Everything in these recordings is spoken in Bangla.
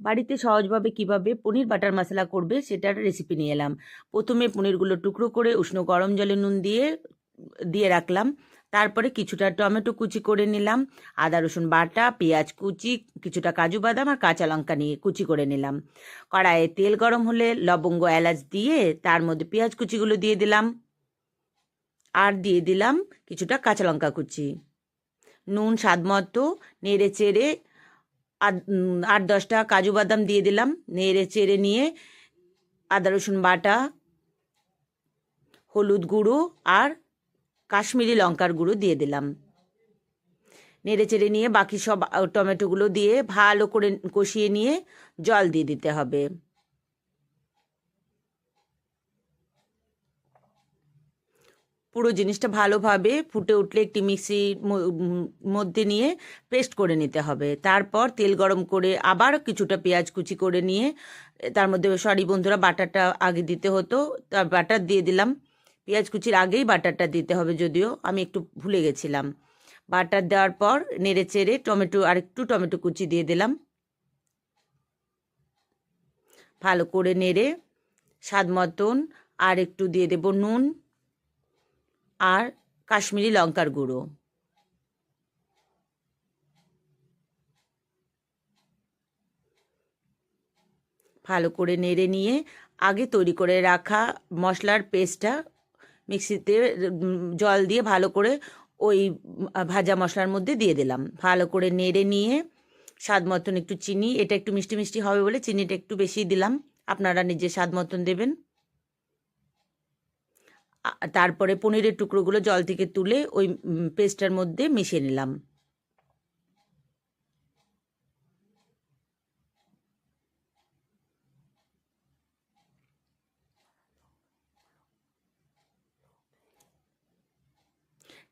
বাড়িতে সহজভাবে কিভাবে পনির বাটার মশলা করবে সেটার রেসিপি নিয়ে এলাম। প্রথমে পনিরগুলো টুকরো করে উষ্ণ গরম জলে নুন দিয়ে রাখলাম। তারপরে কিছুটা টমেটো কুচি করে নিলাম, আদা রসুন বাটা, পেঁয়াজ কুচি, কিছুটা কাজু বাদাম আর কাঁচা লঙ্কা নিয়ে কুচি করে নিলাম। কড়াইয়ে তেল গরম হলে লবঙ্গ এলাচ দিয়ে তার মধ্যে পেঁয়াজ কুচিগুলো দিয়ে দিলাম, আর দিয়ে দিলাম কিছুটা কাঁচা লঙ্কা কুচি, নুন স্বাদ মতো, নেড়ে চেড়ে 8-10টা কাজু বাদাম দিয়ে দিলাম। নেড়ে চেড়ে নিয়ে আদা রসুন বাটা, হলুদ গুঁড়ো আর কাশ্মীরি লঙ্কার গুঁড়ো দিয়ে দিলাম। নেড়ে চেড়ে নিয়ে বাকি সব টমেটোগুলো দিয়ে ভালো করে কষিয়ে নিয়ে জল দিয়ে দিতে হবে। পুরো জিনিসটা ভালোভাবে ফুটে উঠলে একটি মিক্সির মধ্যে নিয়ে পেস্ট করে নিতে হবে। তারপর তেল গরম করে আবার কিছুটা পেঁয়াজ কুচি করে নিয়ে তার মধ্যে, সরি বন্ধুরা, বাটারটা আগে দিতে হতো, তার বাটার দিয়ে দিলাম। পেঁয়াজ কুচির আগেই বাটারটা দিতে হবে, যদিও আমি একটু ভুলে গেছিলাম। বাটার দেওয়ার পর নেড়ে চেড়ে আরেকটু টমেটো কুচি দিয়ে দিলাম। ভালো করে নেড়ে স্বাদ মতন আর একটু দিয়ে দেব নুন আর কাশ্মীরি লঙ্কার গুঁড়ো। ভালো করে নেড়ে নিয়ে আগে তৈরি করে রাখা মশলার পেস্টটা মিক্সিতে জল দিয়ে ভালো করে ওই ভাজা মশলার মধ্যে দিয়ে দিলাম। ভালো করে নেড়ে নিয়ে স্বাদ মতন একটু চিনি, এটা একটু মিষ্টি মিষ্টি হবে বলে চিনিটা একটু বেশি দিলাম, আপনারা নিজের স্বাদ মতন দেবেন। তারপরে পনিরের টুকরোগুলো জল থেকে তুলে ওই পেস্টটার মধ্যে মিশিয়ে নিলাম।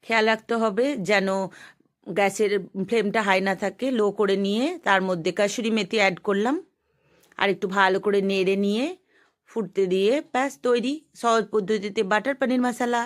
খেয়াল রাখতে হবে যেন গ্যাসের ফ্লেমটা হাই না থাকে, লো করে নিয়ে তার মধ্যে কাসুরি মেথি অ্যাড করলাম, আর একটু ভালো করে নেড়ে নিয়ে ফুটতে দিয়ে ব্যাস তৈরি, সহজ পদ্ধতিতে বাটার পনির মশলা।